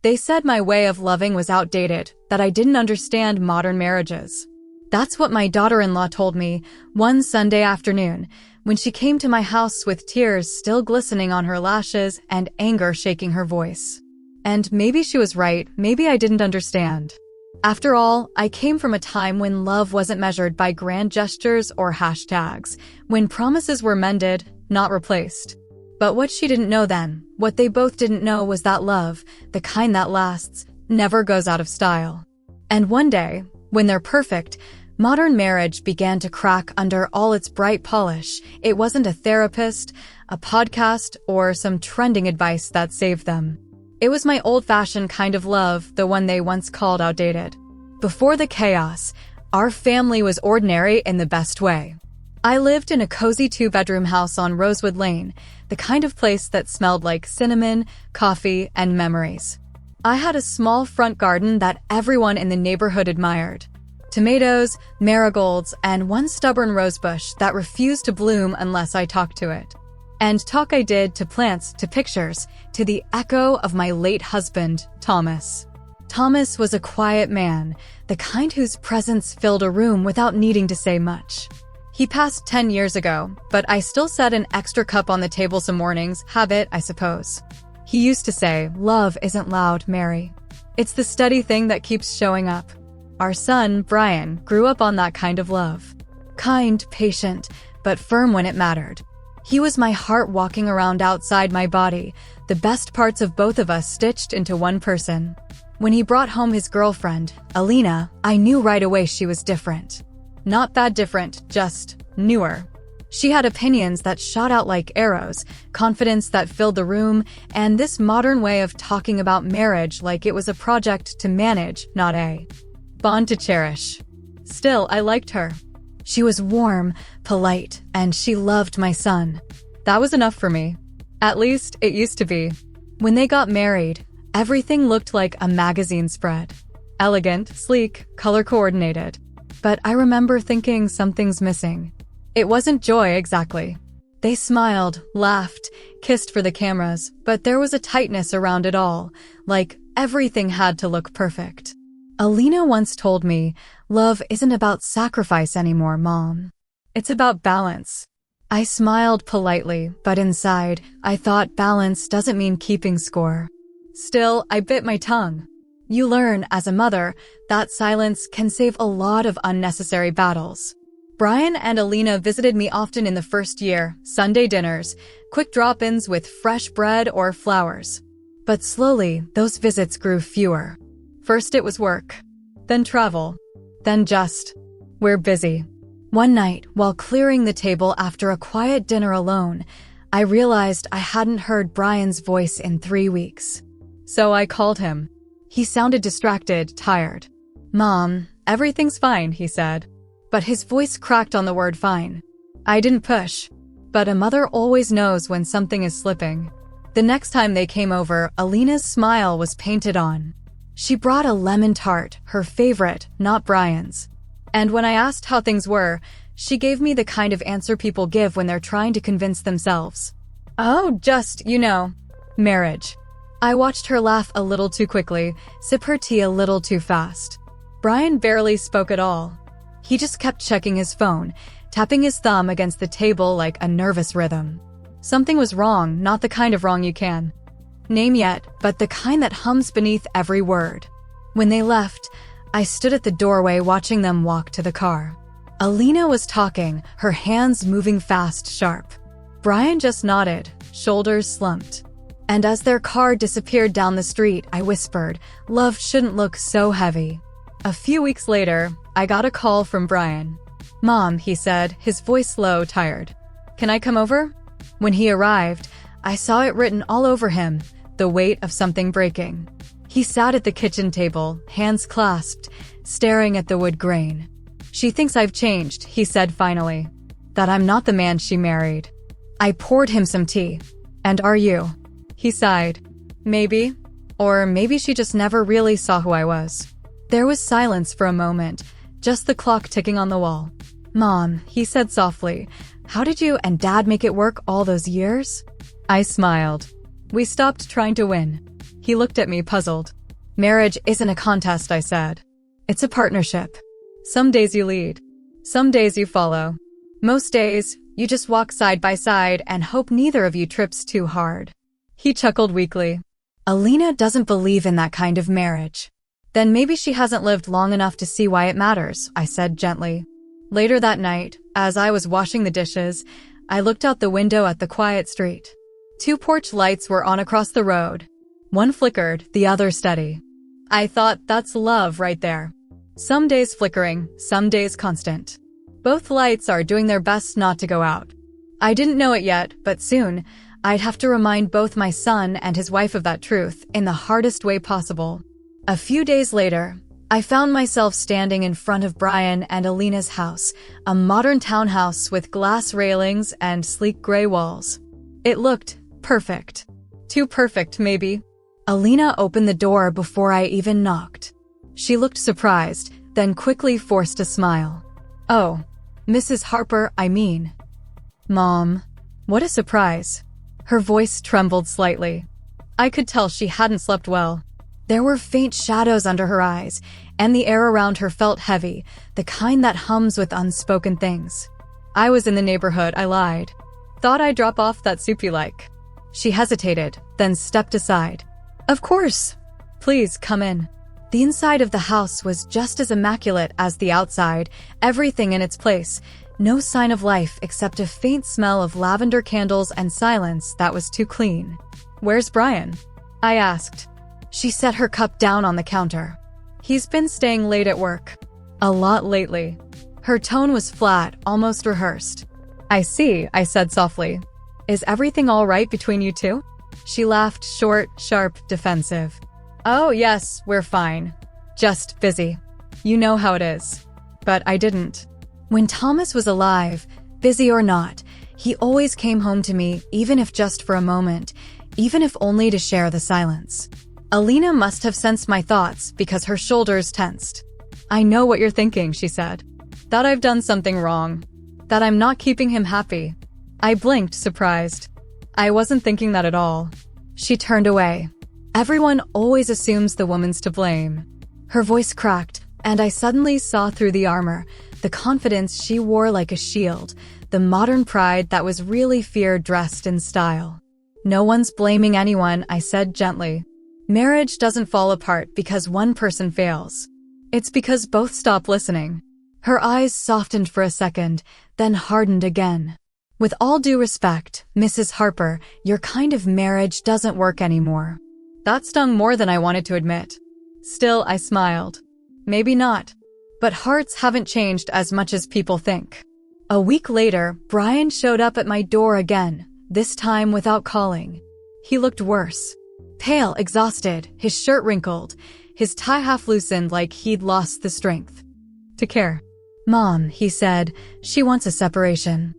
They said my way of loving was outdated, that I didn't understand modern marriages. That's what my daughter-in-law told me one Sunday afternoon when she came to my house with tears still glistening on her lashes and anger shaking her voice. And maybe she was right, maybe I didn't understand. After all, I came from a time when love wasn't measured by grand gestures or hashtags, when promises were mended, not replaced. But what she didn't know then, what they both didn't know, was that love, the kind that lasts, never goes out of style. And one day, when they're perfect, modern marriage began to crack under all its bright polish. It wasn't a therapist, a podcast, or some trending advice that saved them. It was my old-fashioned kind of love, the one they once called outdated. Before the chaos, our family was ordinary in the best way. I lived in a cozy 2-bedroom house on Rosewood Lane, the kind of place that smelled like cinnamon, coffee, and memories. I had a small front garden that everyone in the neighborhood admired. Tomatoes, marigolds, and one stubborn rosebush that refused to bloom unless I talked to it. And talk I did, to plants, to pictures, to the echo of my late husband, Thomas. Thomas was a quiet man, the kind whose presence filled a room without needing to say much. He passed 10 years ago, but I still set an extra cup on the table some mornings, habit, I suppose. He used to say, "Love isn't loud, Mary. It's the steady thing that keeps showing up." Our son, Brian, grew up on that kind of love. Kind, patient, but firm when it mattered. He was my heart walking around outside my body, the best parts of both of us stitched into one person. When he brought home his girlfriend, Alina, I knew right away she was different. Not bad different, just newer. She had opinions that shot out like arrows, confidence that filled the room, and this modern way of talking about marriage like it was a project to manage, not a bond to cherish. Still, I liked her. She was warm, polite, and she loved my son. That was enough for me. At least, it used to be. When they got married, everything looked like a magazine spread. Elegant, sleek, color-coordinated. But I remember thinking something's missing. It wasn't joy exactly. They smiled, laughed, kissed for the cameras, but there was a tightness around it all, like everything had to look perfect. Alina once told me, "Love isn't about sacrifice anymore, Mom. It's about balance." I smiled politely, but inside, I thought balance doesn't mean keeping score. Still, I bit my tongue. You learn, as a mother, that silence can save a lot of unnecessary battles. Brian and Alina visited me often in the first year, Sunday dinners, quick drop-ins with fresh bread or flowers. But slowly, those visits grew fewer. First it was work, then travel, then just, "We're busy." One night, while clearing the table after a quiet dinner alone, I realized I hadn't heard Brian's voice in 3 weeks. So I called him. He sounded distracted, tired. "Mom, everything's fine," he said. But his voice cracked on the word fine. I didn't push. But a mother always knows when something is slipping. The next time they came over, Alina's smile was painted on. She brought a lemon tart, her favorite, not Brian's. And when I asked how things were, she gave me the kind of answer people give when they're trying to convince themselves. "Oh, just, marriage." I watched her laugh a little too quickly, sip her tea a little too fast. Brian barely spoke at all. He just kept checking his phone, tapping his thumb against the table like a nervous rhythm. Something was wrong, not the kind of wrong you can name yet, but the kind that hums beneath every word. When they left, I stood at the doorway watching them walk to the car. Alina was talking, her hands moving fast, sharp. Brian just nodded, shoulders slumped. And as their car disappeared down the street, I whispered, "Love shouldn't look so heavy." A few weeks later, I got a call from Brian. "Mom," he said, his voice low, tired. "Can I come over?" When he arrived, I saw it written all over him, the weight of something breaking. He sat at the kitchen table, hands clasped, staring at the wood grain. "She thinks I've changed," he said finally. "That I'm not the man she married." I poured him some tea. "And are you?" He sighed. "Maybe. Or maybe she just never really saw who I was." There was silence for a moment, just the clock ticking on the wall. "Mom," he said softly, "how did you and Dad make it work all those years?" I smiled. "We stopped trying to win." He looked at me, puzzled. Marriage isn't a contest, I said. It's a partnership. Some days you lead. Some days you follow. Most days, you just walk side by side and hope neither of you trips too hard. He chuckled weakly. Alina doesn't believe in that kind of marriage. Then maybe she hasn't lived long enough to see why it matters, I said gently. Later that night, as I was washing the dishes, I looked out the window at the quiet street. 2 porch lights were on across the road. One flickered, the other steady. I thought, that's love right there. Some days flickering, some days constant. Both lights are doing their best not to go out. I didn't know it yet, but soon, I'd have to remind both my son and his wife of that truth in the hardest way possible. A few days later, I found myself standing in front of Brian and Alina's house, a modern townhouse with glass railings and sleek gray walls. It looked perfect. Too perfect, maybe. Alina opened the door before I even knocked. She looked surprised, then quickly forced a smile. Oh, Mrs. Harper, I mean. Mom. What a surprise. Her voice trembled slightly. I could tell she hadn't slept well. There were faint shadows under her eyes, and the air around her felt heavy, the kind that hums with unspoken things. I was in the neighborhood, I lied. Thought I'd drop off that soup you like. She hesitated, then stepped aside. Of course. Please, come in. The inside of the house was just as immaculate as the outside, everything in its place. No sign of life except a faint smell of lavender candles and silence that was too clean. Where's Brian? I asked. She set her cup down on the counter. He's been staying late at work. A lot lately. Her tone was flat, almost rehearsed. I see, I said softly. Is everything all right between you two? She laughed, short, sharp, defensive. Oh yes, we're fine. Just busy. You know how it is. But I didn't. When Thomas was alive, busy or not, he always came home to me, even if just for a moment, even if only to share the silence. Alina must have sensed my thoughts because her shoulders tensed. I know what you're thinking, she said. That I've done something wrong. That I'm not keeping him happy. I blinked, surprised. I wasn't thinking that at all. She turned away. Everyone always assumes the woman's to blame. Her voice cracked, and I suddenly saw through the armor, the confidence she wore like a shield, the modern pride that was really fear dressed in style. No one's blaming anyone, I said gently. Marriage doesn't fall apart because one person fails. It's because both stop listening. Her eyes softened for a second, then hardened again. With all due respect, Mrs. Harper, your kind of marriage doesn't work anymore. That stung more than I wanted to admit. Still, I smiled. Maybe not. But hearts haven't changed as much as people think. A week later, Brian showed up at my door again, this time without calling. He looked worse. Pale, exhausted, his shirt wrinkled, his tie half loosened like he'd lost the strength to care. Mom, he said, she wants a separation.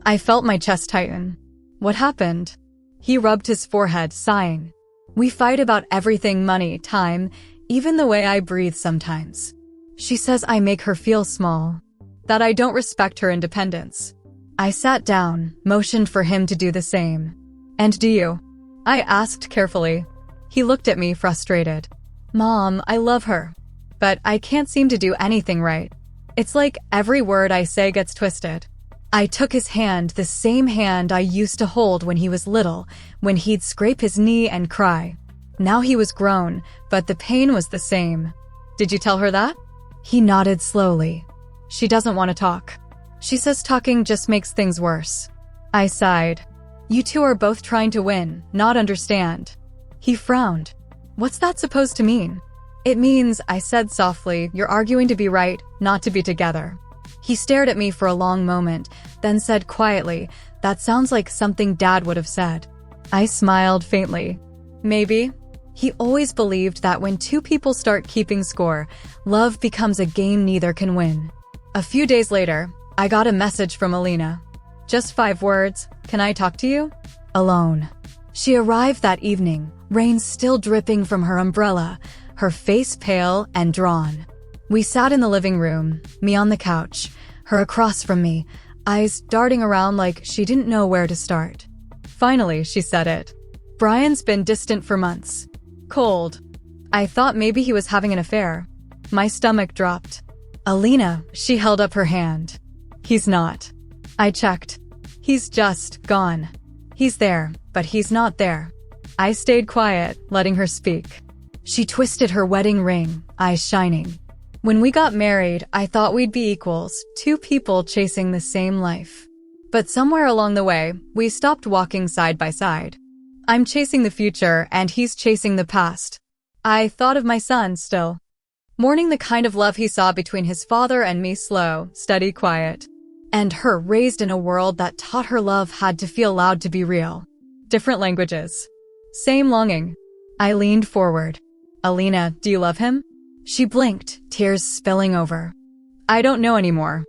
I felt my chest tighten. What happened? He rubbed his forehead, sighing. We fight about everything, money, time, even the way I breathe sometimes. She says I make her feel small, that I don't respect her independence. I sat down, motioned for him to do the same. And do you? I asked carefully. He looked at me, frustrated. Mom, I love her. But I can't seem to do anything right. It's like every word I say gets twisted. I took his hand, the same hand I used to hold when he was little, when he'd scrape his knee and cry. Now he was grown, but the pain was the same. Did you tell her that? He nodded slowly. She doesn't want to talk. She says talking just makes things worse. I sighed. You two are both trying to win, not understand. He frowned. What's that supposed to mean? It means, I said softly, you're arguing to be right, not to be together. He stared at me for a long moment, then said quietly, that sounds like something Dad would have said. I smiled faintly. Maybe. He always believed that when two people start keeping score, love becomes a game neither can win. A few days later, I got a message from Alina. Just 5 words, can I talk to you? Alone. She arrived that evening, rain still dripping from her umbrella, her face pale and drawn. We sat in the living room, me on the couch, her across from me, eyes darting around like she didn't know where to start. Finally, she said it. Brian's been distant for months. Cold. I thought maybe he was having an affair. My stomach dropped. Alina, she held up her hand. He's not. I checked. He's just gone. He's there, but he's not there. I stayed quiet, letting her speak. She twisted her wedding ring, eyes shining. When we got married, I thought we'd be equals, two people chasing the same life. But somewhere along the way, we stopped walking side by side. I'm chasing the future, and he's chasing the past. I thought of my son still. Mourning the kind of love he saw between his father and me, slow, steady, quiet. And her raised in a world that taught her love had to feel loud to be real. Different languages. Same longing. I leaned forward. Alina, do you love him? She blinked, tears spilling over. I don't know anymore.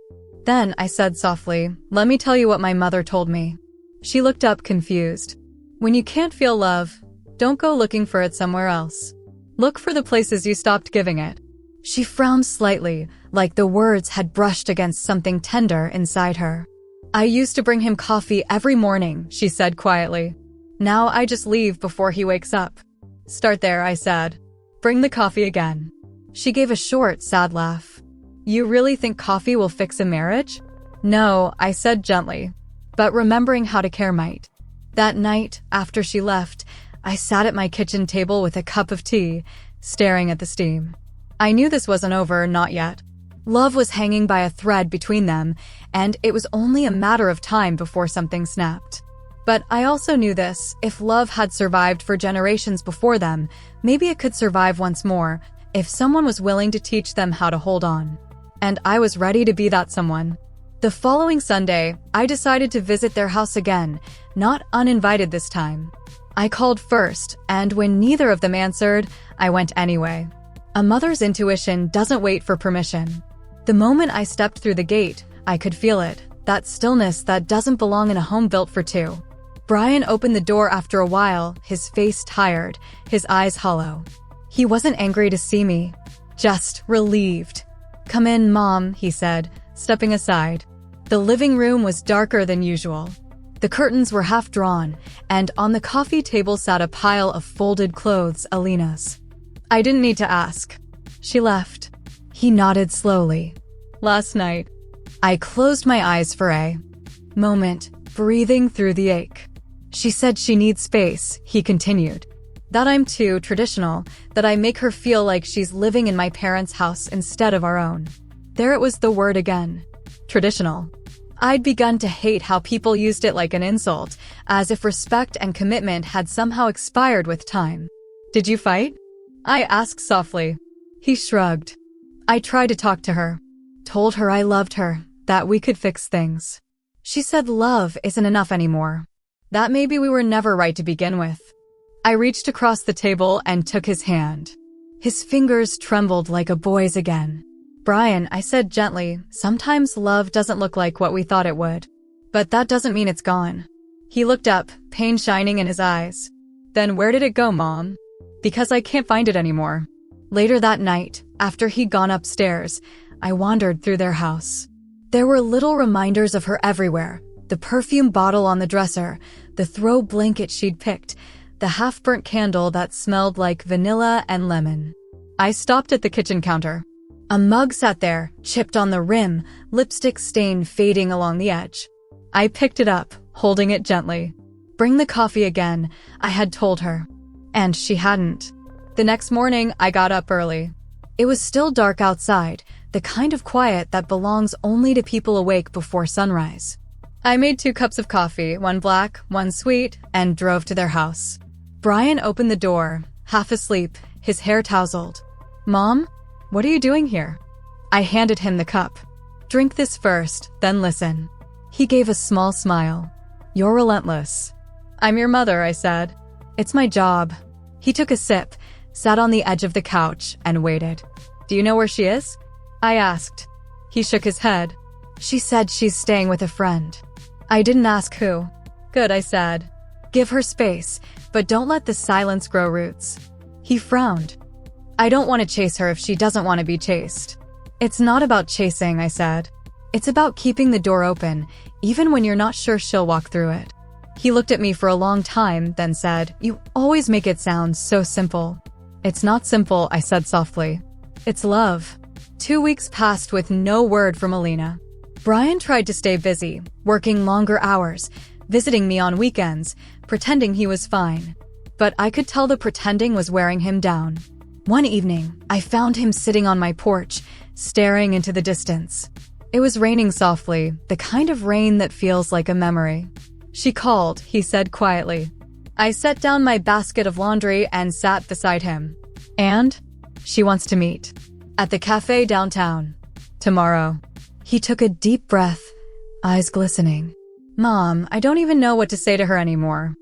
Then I said softly, let me tell you what my mother told me. She looked up confused. When you can't feel love, don't go looking for it somewhere else. Look for the places you stopped giving it. She frowned slightly, like the words had brushed against something tender inside her. I used to bring him coffee every morning, she said quietly. Now I just leave before he wakes up. Start there, I said. Bring the coffee again. She gave a short, sad laugh. You really think coffee will fix a marriage? No, I said gently, but remembering how to care might. That night, after she left, I sat at my kitchen table with a cup of tea, staring at the steam. I knew this wasn't over, not yet. Love was hanging by a thread between them, and it was only a matter of time before something snapped. But I also knew this, if love had survived for generations before them, maybe it could survive once more, if someone was willing to teach them how to hold on. And I was ready to be that someone. The following Sunday, I decided to visit their house again, not uninvited this time. I called first, and when neither of them answered, I went anyway. A mother's intuition doesn't wait for permission. The moment I stepped through the gate, I could feel it, that stillness that doesn't belong in a home built for two. Brian opened the door after a while, his face tired, his eyes hollow. He wasn't angry to see me, just relieved. Come in, Mom, he said, stepping aside. The living room was darker than usual. The curtains were half drawn, and on the coffee table sat a pile of folded clothes, Alina's. I didn't need to ask. She left. He nodded slowly. Last night. I closed my eyes for a moment, breathing through the ache. She said she needs space, he continued. That I'm too traditional, that I make her feel like she's living in my parents' house instead of our own. There it was, the word again. Traditional. I'd begun to hate how people used it like an insult, as if respect and commitment had somehow expired with time. Did you fight? I asked softly. He shrugged. I tried to talk to her. Told her I loved her, that we could fix things. She said love isn't enough anymore. That maybe we were never right to begin with. I reached across the table and took his hand. His fingers trembled like a boy's again. Brian, I said gently, sometimes love doesn't look like what we thought it would. But that doesn't mean it's gone. He looked up, pain shining in his eyes. Then where did it go, Mom? Because I can't find it anymore. Later that night, after he'd gone upstairs, I wandered through their house. There were little reminders of her everywhere. The perfume bottle on the dresser, the throw blanket she'd picked, the half-burnt candle that smelled like vanilla and lemon. I stopped at the kitchen counter. A mug sat there, chipped on the rim, lipstick stain fading along the edge. I picked it up, holding it gently. Bring the coffee again, I had told her. And she hadn't. The next morning, I got up early. It was still dark outside, the kind of quiet that belongs only to people awake before sunrise. I made 2 cups of coffee, one black, one sweet, and drove to their house. Brian opened the door, half asleep, his hair tousled. Mom, what are you doing here? I handed him the cup. Drink this first, then listen. He gave a small smile. You're relentless. I'm your mother, I said. It's my job. He took a sip, sat on the edge of the couch, and waited. Do you know where she is? I asked. He shook his head. She said she's staying with a friend. I didn't ask who. Good, I said. Give her space, but don't let the silence grow roots. He frowned. I don't want to chase her if she doesn't want to be chased. It's not about chasing, I said. It's about keeping the door open, even when you're not sure she'll walk through it. He looked at me for a long time, then said, You always make it sound so simple. It's not simple, I said softly. It's love. 2 weeks passed with no word from Alina. Brian tried to stay busy, working longer hours, visiting me on weekends, pretending he was fine. But I could tell the pretending was wearing him down. One evening, I found him sitting on my porch, staring into the distance. It was raining softly, the kind of rain that feels like a memory. She called, he said quietly. I set down my basket of laundry and sat beside him. And? She wants to meet. At the cafe downtown. Tomorrow. He took a deep breath, eyes glistening. Mom, I don't even know what to say to her anymore.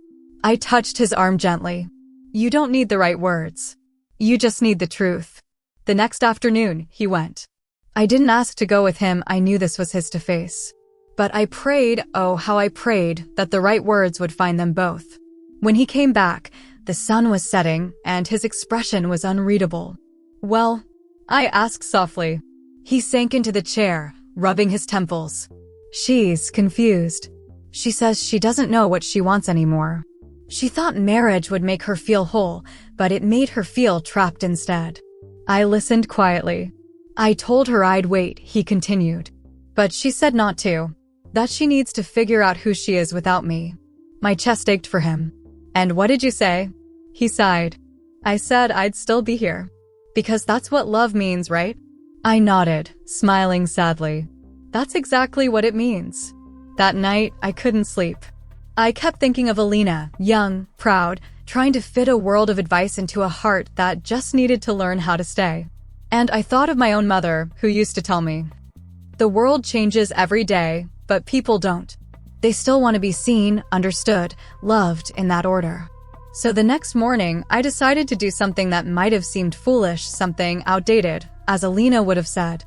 I touched his arm gently. You don't need the right words. You just need the truth. The next afternoon, he went. I didn't ask to go with him, I knew this was his to face. But I prayed, oh how I prayed, that the right words would find them both. When he came back, the sun was setting, and his expression was unreadable. Well, I asked softly. He sank into the chair, rubbing his temples. She's confused. She says she doesn't know what she wants anymore. She thought marriage would make her feel whole, but it made her feel trapped instead. I listened quietly. I told her I'd wait, he continued. But she said not to. That she needs to figure out who she is without me. My chest ached for him. And what did you say? He sighed. I said I'd still be here. Because that's what love means, right? I nodded, smiling sadly. That's exactly what it means. That night, I couldn't sleep. I kept thinking of Alina, young, proud, trying to fit a world of advice into a heart that just needed to learn how to stay. And I thought of my own mother, who used to tell me, the world changes every day, but people don't. They still want to be seen, understood, loved in that order. So the next morning, I decided to do something that might have seemed foolish, something outdated, as Alina would have said.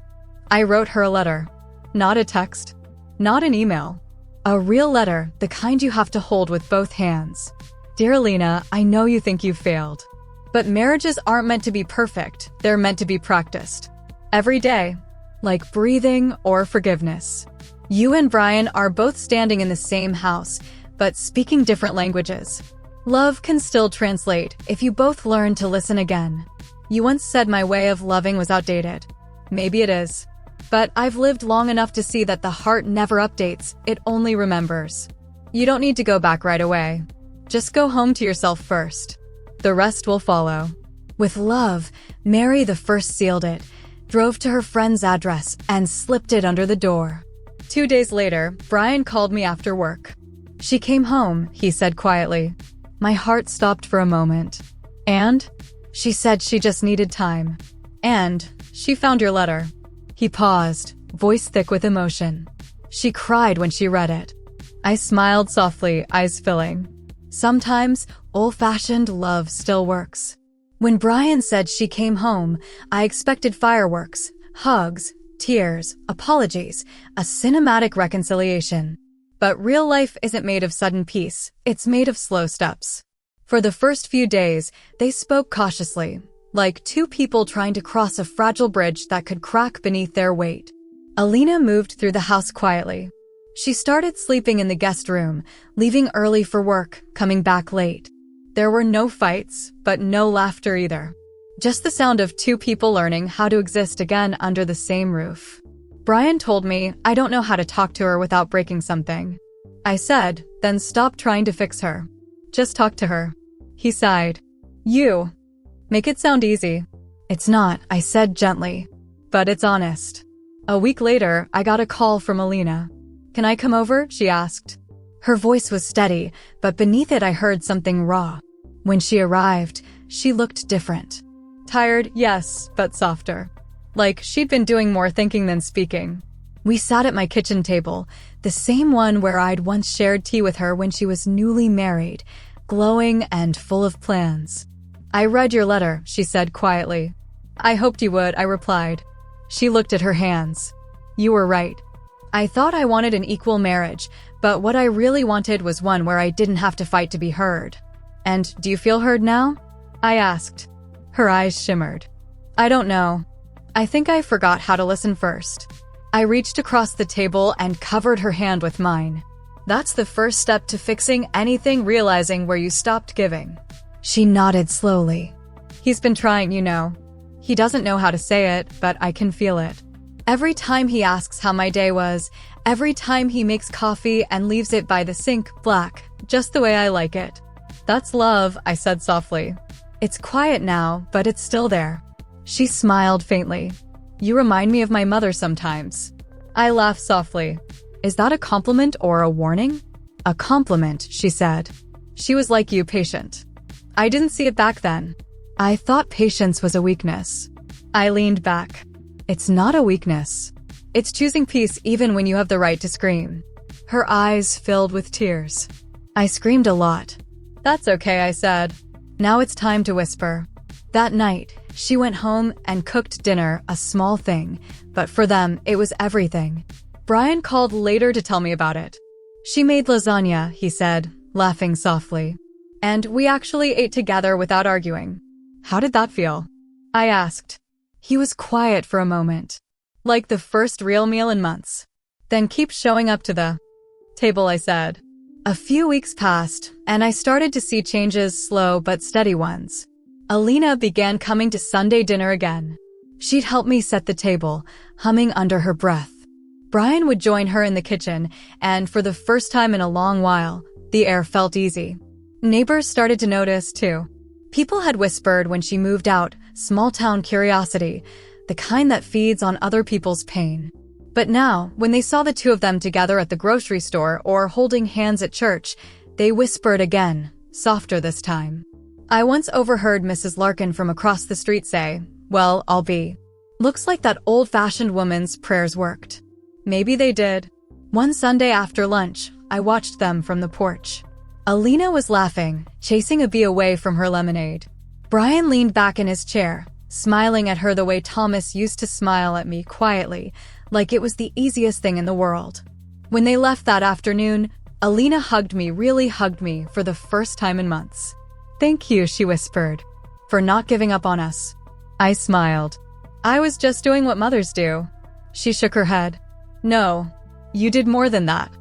I wrote her a letter. Not a text. Not an email. A real letter, the kind you have to hold with both hands. Dear Alina, I know you think you've failed. But marriages aren't meant to be perfect, they're meant to be practiced. Every day. Like breathing or forgiveness. You and Brian are both standing in the same house, but speaking different languages. Love can still translate if you both learn to listen again. You once said my way of loving was outdated. Maybe it is. But I've lived long enough to see that the heart never updates, it only remembers. You don't need to go back right away. Just go home to yourself first. The rest will follow. With love, Mary the first sealed it, drove to her friend's address, and slipped it under the door. 2 days later, Brian called me after work. She came home, he said quietly. My heart stopped for a moment. And? She said she just needed time. And she found your letter. He paused, voice thick with emotion. She cried when she read it. I smiled softly, eyes filling. Sometimes, old-fashioned love still works. When Brian said she came home, I expected fireworks, hugs, tears, apologies, a cinematic reconciliation. But real life isn't made of sudden peace, it's made of slow steps. For the first few days, they spoke cautiously, like two people trying to cross a fragile bridge that could crack beneath their weight. Alina moved through the house quietly. She started sleeping in the guest room, leaving early for work, coming back late. There were no fights, but no laughter either. Just the sound of two people learning how to exist again under the same roof. Brian told me I don't know how to talk to her without breaking something. I said, then stop trying to fix her. Just talk to her. He sighed. You. Make it sound easy. It's not, I said gently. But it's honest. A week later, I got a call from Alina. Can I come over? She asked. Her voice was steady, but beneath it I heard something raw. When she arrived, she looked different. Tired, yes, but softer. Like she'd been doing more thinking than speaking. We sat at my kitchen table, the same one where I'd once shared tea with her when she was newly married, glowing and full of plans. I read your letter, she said quietly. I hoped you would, I replied. She looked at her hands. You were right. I thought I wanted an equal marriage, but what I really wanted was one where I didn't have to fight to be heard. And do you feel heard now? I asked. Her eyes shimmered. I don't know. I think I forgot how to listen first. I reached across the table and covered her hand with mine. That's the first step to fixing anything, realizing where you stopped giving. She nodded slowly. He's been trying, you know. He doesn't know how to say it, but I can feel it. Every time he asks how my day was, every time he makes coffee and leaves it by the sink black, just the way I like it. That's love, I said softly. It's quiet now, but it's still there. She smiled faintly. You remind me of my mother sometimes. I laughed softly. Is that a compliment or a warning? A compliment, she said. She was like you, patient. I didn't see it back then. I thought patience was a weakness. I leaned back. It's not a weakness. It's choosing peace even when you have the right to scream. Her eyes filled with tears. I screamed a lot. That's okay, I said. Now it's time to whisper. That night, she went home and cooked dinner, a small thing, but for them, it was everything. Brian called later to tell me about it. She made lasagna, he said, laughing softly. And we actually ate together without arguing. How did that feel? I asked. He was quiet for a moment. Like the first real meal in months. Then keep showing up to the table, I said. A few weeks passed, and I started to see changes, slow but steady ones. Alina began coming to Sunday dinner again. She'd help me set the table, humming under her breath. Brian would join her in the kitchen, and for the first time in a long while, the air felt easy. Neighbors started to notice, too. People had whispered when she moved out, small-town curiosity, the kind that feeds on other people's pain. But now, when they saw the two of them together at the grocery store or holding hands at church, they whispered again, softer this time. I once overheard Mrs. Larkin from across the street say, well, I'll be. Looks like that old-fashioned woman's prayers worked. Maybe they did. One Sunday after lunch, I watched them from the porch. Alina was laughing, chasing a bee away from her lemonade. Brian leaned back in his chair, smiling at her the way Thomas used to smile at me quietly, like it was the easiest thing in the world. When they left that afternoon, Alina really hugged me for the first time in months. Thank you, she whispered, for not giving up on us. I smiled. I was just doing what mothers do. She shook her head. No, you did more than that.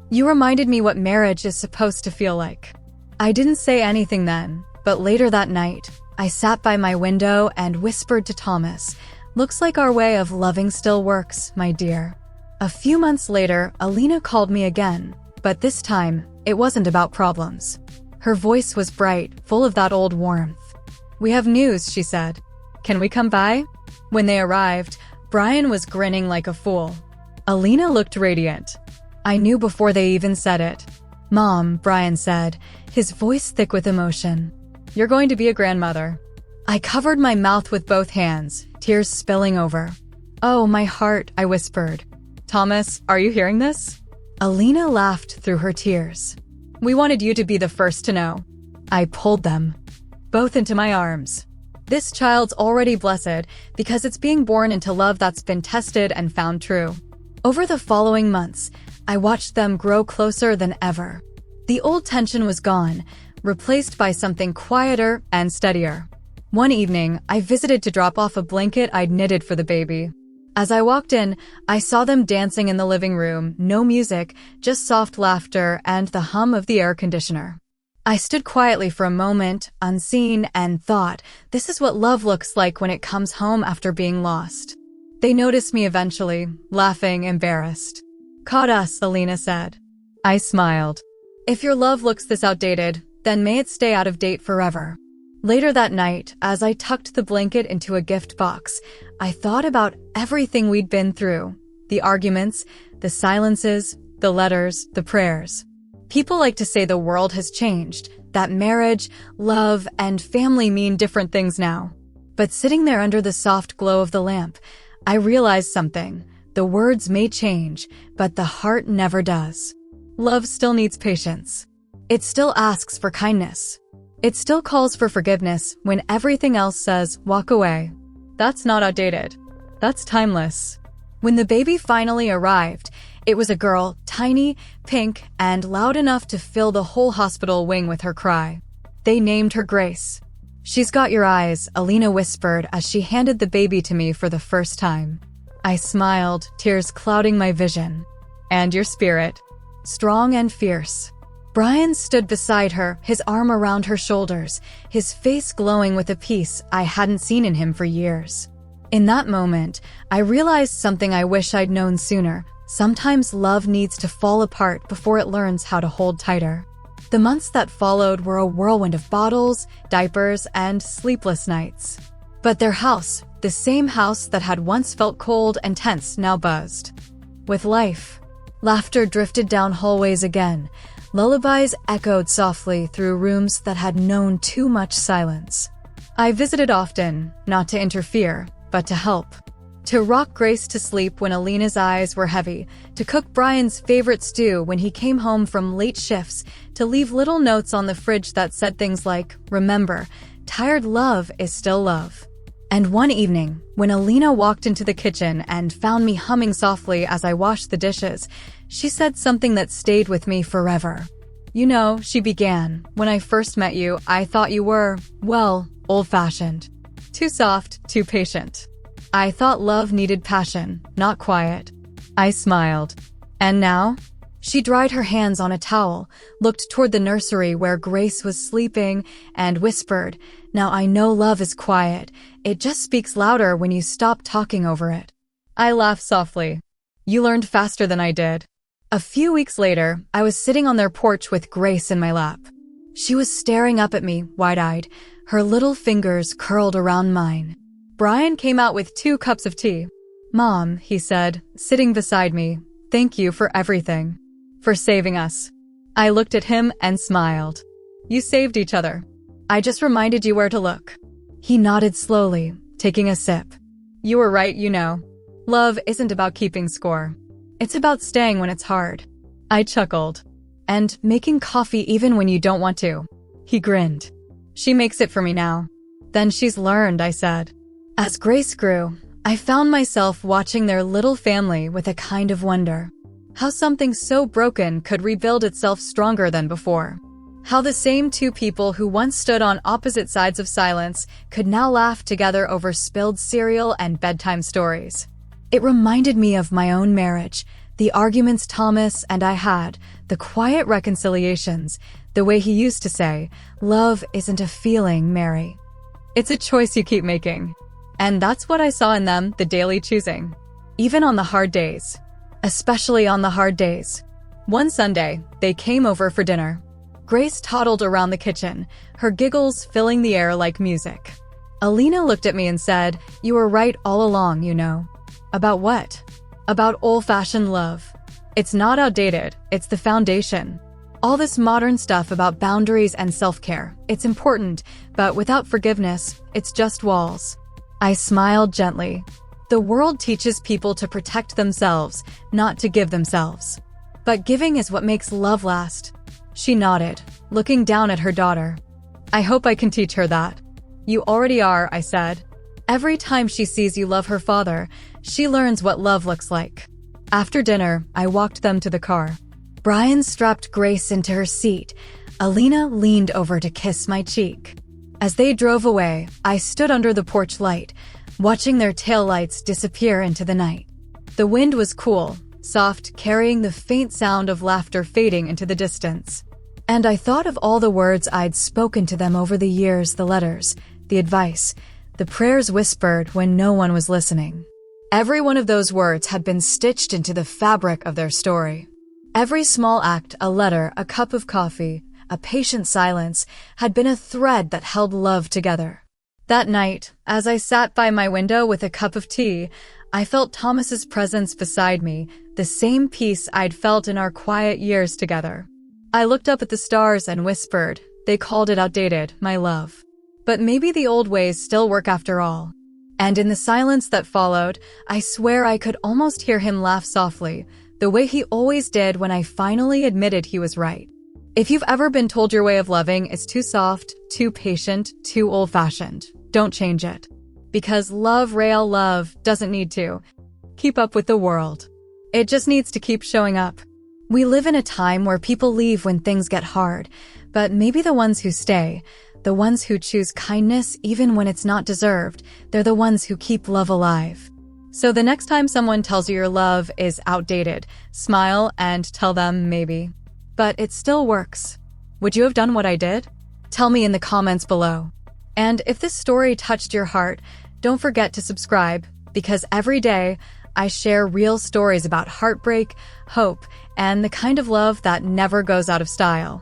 You reminded me what marriage is supposed to feel like. I didn't say anything then, but later that night, I sat by my window and whispered to Thomas, looks like our way of loving still works, my dear. A few months later, Alina called me again, but this time, it wasn't about problems. Her voice was bright, full of that old warmth. We have news, she said. Can we come by? When they arrived, Brian was grinning like a fool. Alina looked radiant. I knew before they even said it. Mom, Brian said, his voice thick with emotion. You're going to be a grandmother. I covered my mouth with both hands, tears spilling over. Oh, my heart, I whispered. Thomas, are you hearing this? Alina laughed through her tears. We wanted you to be the first to know. I pulled them, both into my arms. This child's already blessed because it's being born into love that's been tested and found true. Over the following months, I watched them grow closer than ever. The old tension was gone, replaced by something quieter and steadier. One evening, I visited to drop off a blanket I'd knitted for the baby. As I walked in, I saw them dancing in the living room, no music, just soft laughter and the hum of the air conditioner. I stood quietly for a moment, unseen, and thought, this is what love looks like when it comes home after being lost. They noticed me eventually, laughing, embarrassed. Caught us, Alina said. I smiled. If your love looks this outdated, then may it stay out of date forever. Later that night, as I tucked the blanket into a gift box, I thought about everything we'd been through. The arguments, the silences, the letters, the prayers. People like to say the world has changed, that marriage, love, and family mean different things now. But sitting there under the soft glow of the lamp, I realized something. The words may change, but the heart never does. Love still needs patience. It still asks for kindness. It still calls for forgiveness when everything else says, walk away. That's not outdated. That's timeless. When the baby finally arrived, it was a girl, tiny, pink, and loud enough to fill the whole hospital wing with her cry. They named her Grace. She's got your eyes, Alina whispered as she handed the baby to me for the first time. I smiled, tears clouding my vision. And your spirit. Strong and fierce. Brian stood beside her, his arm around her shoulders, his face glowing with a peace I hadn't seen in him for years. In that moment, I realized something I wish I'd known sooner. Sometimes love needs to fall apart before it learns how to hold tighter. The months that followed were a whirlwind of bottles, diapers, and sleepless nights. But their house, the same house that had once felt cold and tense, now buzzed with life. Laughter drifted down hallways again. Lullabies echoed softly through rooms that had known too much silence. I visited often, not to interfere, but to help. To rock Grace to sleep when Alina's eyes were heavy, to cook Brian's favorite stew when he came home from late shifts, to leave little notes on the fridge that said things like, "Remember, tired love is still love." And one evening, when Alina walked into the kitchen and found me humming softly as I washed the dishes, she said something that stayed with me forever. "You know," she began, "when I first met you, I thought you were, well, old-fashioned. Too soft, too patient. I thought love needed passion, not quiet." I smiled. "And now?" She dried her hands on a towel, looked toward the nursery where Grace was sleeping, and whispered, "Now I know love is quiet. It just speaks louder when you stop talking over it." I laughed softly. "You learned faster than I did." A few weeks later, I was sitting on their porch with Grace in my lap. She was staring up at me, wide-eyed, her little fingers curled around mine. Brian came out with 2 cups of tea. "Mom," he said, sitting beside me, "thank you for everything. For saving us." I looked at him and smiled. "You saved each other. I just reminded you where to look." He nodded slowly, taking a sip. "You were right, you know. Love isn't about keeping score. It's about staying when it's hard." I chuckled. "And making coffee even when you don't want to." He grinned. "She makes it for me now." "Then she's learned," I said. As Grace grew, I found myself watching their little family with a kind of wonder. How something so broken could rebuild itself stronger than before. How the same 2 people who once stood on opposite sides of silence could now laugh together over spilled cereal and bedtime stories. It reminded me of my own marriage, the arguments Thomas and I had, the quiet reconciliations, the way he used to say, "Love isn't a feeling, Mary. It's a choice you keep making." And that's what I saw in them, the daily choosing. Even on the hard days. Especially on the hard days. One Sunday, they came over for dinner. Grace toddled around the kitchen, her giggles filling the air like music. Alina looked at me and said, "You were right all along, you know." "About what?" "About old-fashioned love. It's not outdated, it's the foundation. All this modern stuff about boundaries and self-care, it's important, but without forgiveness, it's just walls." I smiled gently. The world teaches people to protect themselves, not to give themselves. But giving is what makes love last. She nodded, looking down at her daughter. "I hope I can teach her that." "You already are," I said. "Every time she sees you love her father, she learns what love looks like." After dinner, I walked them to the car. Brian strapped Grace into her seat. Alina leaned over to kiss my cheek. As they drove away, I stood under the porch light, watching their taillights disappear into the night. The wind was cool, soft, carrying the faint sound of laughter fading into the distance. And I thought of all the words I'd spoken to them over the years, the letters, the advice, the prayers whispered when no one was listening. Every one of those words had been stitched into the fabric of their story. Every small act, a letter, a cup of coffee, a patient silence, had been a thread that held love together. That night, as I sat by my window with a cup of tea, I felt Thomas's presence beside me, the same peace I'd felt in our quiet years together. I looked up at the stars and whispered, "They called it outdated, my love. But maybe the old ways still work after all." And in the silence that followed, I swear I could almost hear him laugh softly, the way he always did when I finally admitted he was right. If you've ever been told your way of loving is too soft, too patient, too old-fashioned, don't change it. Because love, real love, doesn't need to keep up with the world. It just needs to keep showing up. We live in a time where people leave when things get hard, but maybe the ones who stay, the ones who choose kindness even when it's not deserved, they're the ones who keep love alive. So the next time someone tells you your love is outdated, smile and tell them maybe. but it still works. Would you have done what I did? Tell me in the comments below. And if this story touched your heart, don't forget to subscribe, because every day I share real stories about heartbreak, hope, and the kind of love that never goes out of style.